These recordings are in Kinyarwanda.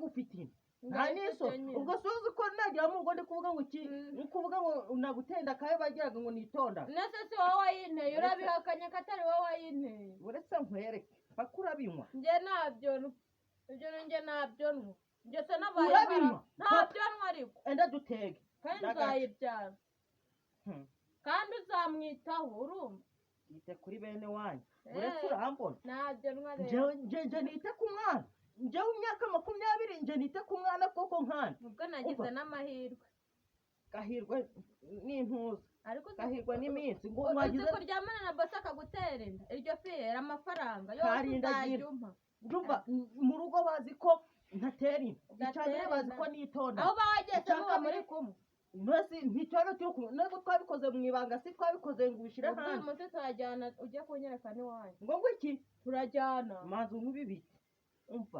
ngo ufite inda nta n'iso ubwo suzi ko nagira mu ngo ndi kuvuga ngo iki kuvuga ngo nagutenda kabe bagiraga ngo nitonda nese si wowe wayinteye urabihakanye ko atari wowe wayinteye uretse nkwereke bakura binywa njye ntabyo ibyo njye ntabyo nywa njye se nabaye ntabyo nywa ariko enda dutege kandi nzayibyara kandi uzamwitaho urumva yite kuri bene wanyu uretse urambona ntabyo nywa rero nje nite ku mwana njyewe imyaka 20 nje nite ku mwana koko nkana ubwo nagize n'amahirwe gahirwe n'intuza ariko gahirwa n'iminsi ngo mwagize kuryamana na boss akagutera inda iryo fiyera amafaranga yo kuzajyumpa ndumva mu rugo bazi ko ntatera inda cyane bazi ko nitonda aho bawageze muba muri kumwe Nasi ntitwara turi kumwe nubwo twabikoze mu ibanga si twabikoze ngo ubishire hanze umunsi turajyana ujye kunyereka n'iwanyu ngo iki turajyana manzu nk'ibibiti umva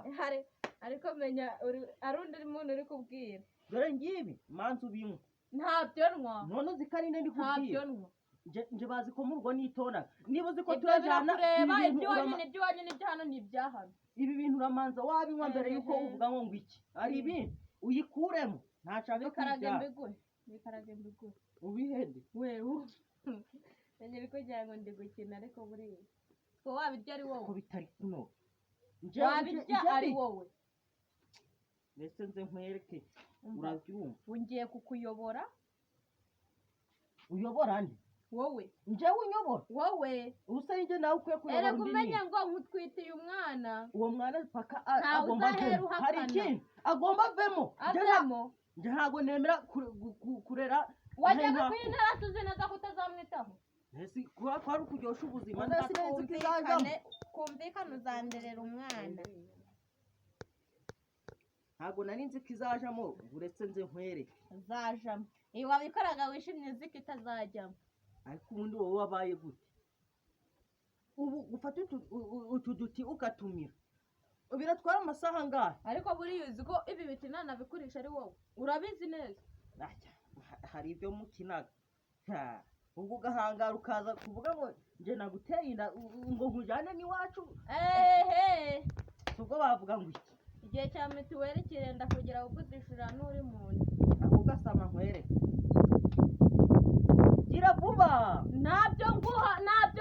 ariko menya arundi muntu uri kubwira dore ngibi manzu bimwe ntabyo nywa none uzikarinde ndi kubwira ntabyo nywa nje bazi ko mu rugo nitonda niba uzi ko turajyana ibyo wanyu n'ibyo hano n'ibyahano ibi bintu uramanza wabinywa mbere yuko uvuga ngo iki ari ibintu uyikuremo ntashaka bikarage mbigure ubihende wewe nanyere ko kugira ngo ndi gukina ariko buriya ko wabirya ari wowe ko bitari kuno wabirya ari wowe ndetse nze nkwereke urabyumva ungiye kukuyobora uyobora nde wowe njyewe unyobora wowe ubusa njye nawe ukwiye kuyobora undi kumenya ngo nkutwitiye umwana uwo mwana paka agomba hari ikintu agomba avemo nje ntago nemera kurera wajyaga kwintara tuzi neza ko utazamwitaho ese kuba kwari ukuryosha ubuzima ndasinzi kizajamo kumvikana uzanderera umwana ntago nari nzi kizajamo uretse nze nkwereke azajamo iyo wabikoraga wishimye uzi ko itazajyamo ariko ubundi wowe wabaye gute ubu ufata utu duti ugatumira biratwara amasaha ngahe ariko buriya uzi ko ibi biti ntanabikurisha ari wowe urabizi neza hari ibyo mukinaga ubwo ugahangara ukaza kuvuga ngo njye naguteye inda ngo nkujyane n'iwacu ubwo bavuga ngo iki igihe cya mituweli kirenda kugira ngo uzishura n'uri mu nda ako gasama nkwereke gira vuba ntabyo nguha ntabyo